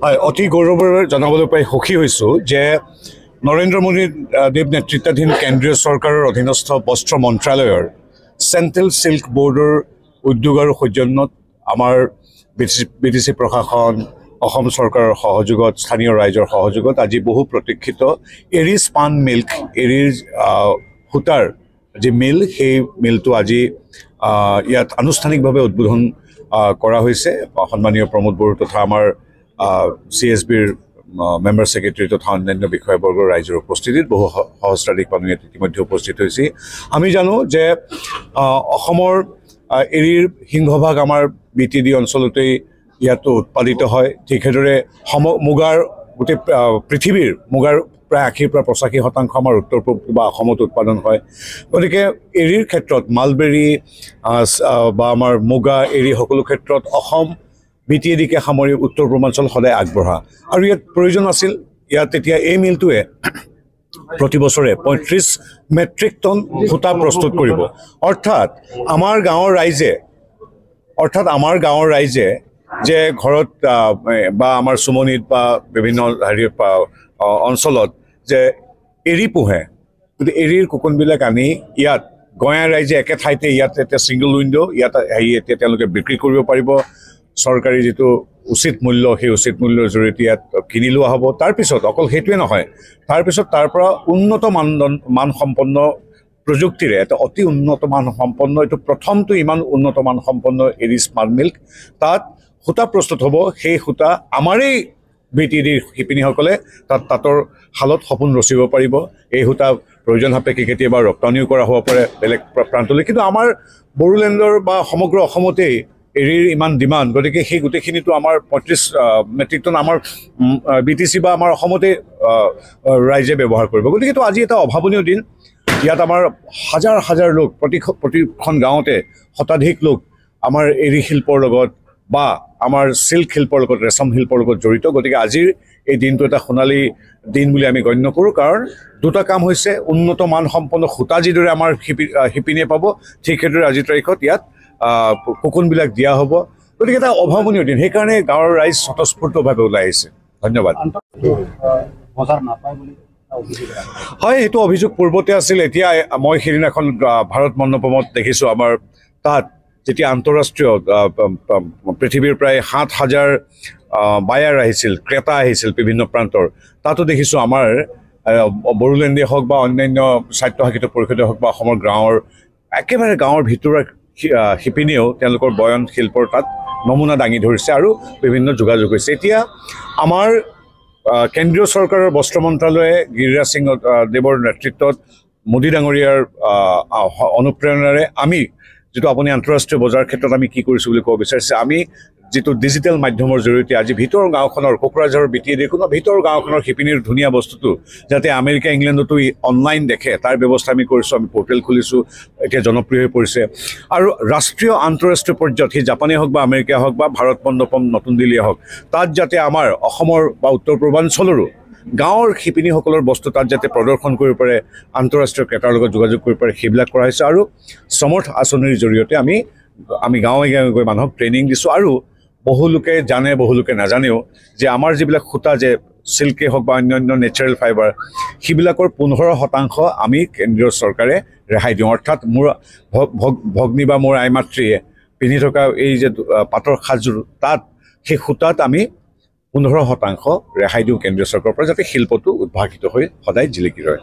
হয়, অতি গৌৰৱেৰে জনাবলৈ পাই সুখী হৈছোঁ যে নৰেন্দ্ৰ মোদী দেৱ নেতৃত্বাধীন কেন্দ্ৰীয় চৰকাৰৰ অধীনস্থ বস্ত্ৰ মন্ত্ৰালয়ৰ চেণ্ট্ৰেল চিল্ক বোৰ্ডৰ উদ্যোগ আৰু সৌজন্যত আমাৰ বিটিচি প্ৰশাসন, অসম চৰকাৰৰ সহযোগত, স্থানীয় ৰাইজৰ সহযোগত আজি বহু প্ৰতীক্ষিত এৰী স্পান মিল্ক, এৰীৰ সূতাৰ যি মিল, সেই মিলটো আজি ইয়াত আনুষ্ঠানিকভাৱে উদ্বোধন কৰা হৈছে। সন্মানীয় প্ৰমোদ বড়ো তথা আমাৰ CSBৰ মেম্বাৰ ছেক্ৰেটাৰী তথা অন্যান্য বিষয়বৰ্গৰ ৰাইজৰ উপস্থিতিত বহু সহস্ৰাধিক মানুহ ইয়াত ইতিমধ্যে উপস্থিত হৈছে। আমি জানো যে অসমৰ এৰীৰ সিংহভাগ আমাৰ BTD অঞ্চলতেই ইয়াতো উৎপাদিত হয়। ঠিক সেইদৰে মুগাৰ গোটেই পৃথিৱীৰ মুগাৰ প্ৰায় 80-85% আমাৰ উত্তৰ পূব বা অসমত উৎপাদন হয়। গতিকে এৰীৰ ক্ষেত্ৰত মালবেৰী বা আমাৰ মুগা, এৰী সকলো ক্ষেত্ৰত অসম BTADকে সামৰি উত্তৰ পূৰ্বাঞ্চল সদায় আগবঢ়া। আৰু ইয়াত প্ৰয়োজন আছিল, ইয়াত এতিয়া এই মিলটোৱে প্ৰতি বছৰে 35 মেট্ৰিক টন সূতা প্ৰস্তুত কৰিব। অৰ্থাৎ আমাৰ গাঁৱৰ ৰাইজে যে ঘৰত বা আমাৰ চুমনিত বা বিভিন্ন অঞ্চলত যে এৰী পোহে, গতিকে এৰীৰ কোকোনবিলাক আনি ইয়াত গঞা ৰাইজে একে ঠাইতে ইয়াত এতিয়া ছিংগল উইণ্ড' ইয়াত এতিয়া তেওঁলোকে বিক্ৰী কৰিব পাৰিব। চৰকাৰী যিটো উচিত মূল্য, সেই উচিত মূল্যৰ জৰিয়তে ইয়াত কিনি লোৱা হ'ব। তাৰপিছত অকল সেইটোৱে নহয়, তাৰপিছত তাৰ পৰা উন্নত মানসম্পন্ন প্ৰযুক্তিৰে এটা অতি উন্নত মানসম্পন্ন, এইটো প্ৰথমটো ইমান উন্নত মানসম্পন্ন এৰী স্পান মিল্ক, তাত সূতা প্ৰস্তুত হ'ব। সেই সূতা আমাৰেই BTADৰ শিপিনীসকলে তাঁতৰ শালত সপোন ৰচিব পাৰিব। এই সূতা প্ৰয়োজন সাপেক্ষে কেতিয়াবা ৰপ্তানিও কৰা হ'ব পাৰে বেলেগ প্ৰান্তলৈ, কিন্তু আমাৰ বড়োলেণ্ডৰ বা সমগ্ৰ অসমতেই এৰীৰ ইমান ডিমাণ্ড। গতিকে সেই গোটেইখিনিতো আমাৰ 35 মেট্ৰিক টন আমাৰ BTC বা আমাৰ অসমতে ৰাইজে ব্যৱহাৰ কৰিব। গতিকে এইটো আজি এটা অভাৱনীয় দিন। ইয়াত আমাৰ হাজাৰ হাজাৰ লোক, প্ৰতিখন গাঁৱতে শতাধিক লোক আমাৰ এৰী শিল্পৰ লগত বা আমাৰ চিল্ক শিল্পৰ লগত, ৰেচম শিল্পৰ লগত জড়িত। গতিকে আজিৰ এই দিনটো এটা সোণালী দিন বুলি আমি গণ্য কৰোঁ, কাৰণ দুটা কাম হৈছে, উন্নত মানসম্পন্ন সূতা যিদৰে আমাৰ শিপিনীয়ে পাব, ঠিক সেইদৰে আজিৰ তাৰিখত ইয়াত কোকোনবিলাক দিয়া হ'ব। গতিকে এটা অভাৱনীয় দিন, সেইকাৰণে গাঁৱৰ ৰাইজ স্বতঃস্ফূৰ্তভাৱে ওলাই আহিছে। ধন্যবাদ। হয়, সেইটো অভিযোগ পূৰ্বতে আছিল। এতিয়া মই সেইদিনাখন ভাৰত মণ্ডপমত দেখিছোঁ, আমাৰ তাত যেতিয়া আন্তঃৰাষ্ট্ৰীয় পৃথিৱীৰ প্ৰায় 7,000 বায়াৰ আহিছিল, ক্ৰেতা আহিছিল বিভিন্ন প্ৰান্তৰ, তাতো দেখিছোঁ আমাৰ বড়োলেণ্ডেই হওক বা অন্যান্য স্বায়ত্তশাসিত পৰিষদে হওক বা অসমৰ একেবাৰে গাঁৱৰ ভিতৰুৱা শিপিনীয়েও তেওঁলোকৰ বয়ন শিল্পৰ তাত নমুনা দাঙি ধৰিছে আৰু বিভিন্ন যোগাযোগ হৈছে। এতিয়া আমাৰ কেন্দ্ৰীয় চৰকাৰৰ বস্ত্ৰ মন্ত্ৰালয়ে গিৰিৰাজ সিং দেৱৰ নেতৃত্বত মোদী ডাঙৰীয়াৰ অনুপ্ৰেৰণাৰে আমি যিটো আপুনি আন্তঃৰাষ্ট্ৰীয় বজাৰ ক্ষেত্ৰত আমি কি কৰিছোঁ বুলি ক'ব বিচাৰিছে, আমি যিটো ডিজিটেল মাধ্যমৰ জৰিয়তে আজি ভিতৰৰ গাঁওখনৰ কোকৰাঝাৰৰ BTADৰ কোনো ভিতৰৰ গাঁওখনৰ শিপিনীৰ ধুনীয়া বস্তুটো যাতে আমেৰিকা ইংলেণ্ডতো অনলাইন দেখে, তাৰ ব্যৱস্থা আমি কৰিছোঁ। আমি পৰ্টেল খুলিছোঁ, এতিয়া জনপ্ৰিয় হৈ পৰিছে। আৰু ৰাষ্ট্ৰীয় আন্তঃৰাষ্ট্ৰীয় পৰ্যায়ত সি জাপানেই হওক বা আমেৰিকা হওক বা ভাৰত মণ্ডপম নতুন দিল্লীয়ে হওক, তাত যাতে আমাৰ অসমৰ বা উত্তৰ পূৰ্বাঞ্চলৰো গাঁৱৰ শিপিনীসকলৰ বস্তু তাত যাতে প্ৰদৰ্শন কৰিব পাৰে, আন্তঃৰাষ্ট্ৰীয় ক্ৰেতাৰ লগত যোগাযোগ কৰিব পাৰে, সেইবিলাক কৰা হৈছে। আৰু সমৰ্থ আঁচনিৰ জৰিয়তে আমি গাঁৱে গাঁৱে গৈ মানুহক ট্ৰেইনিং দিছোঁ। আৰু বহুলোকে জানে, বহুলোকে নাজানেও যে আমাৰ যিবিলাক সূতা, যে চিল্কেই হওক বা অন্যান্য নেচাৰেল ফাইবাৰ, সেইবিলাকৰ 15% আমি কেন্দ্ৰীয় চৰকাৰে ৰেহাই দিওঁ। অৰ্থাৎ মোৰ ভগ্নী বা মোৰ আইমাতৃয়ে পিন্ধি থকা এই যে পাটৰ সাজযোৰ, তাত সেই সূতাত আমি 15% ৰেহাই দিওঁ কেন্দ্ৰীয় চৰকাৰৰ পৰা, যাতে শিল্পটো উদ্ভাসিত হৈ সদায় জিলিকি ৰয়।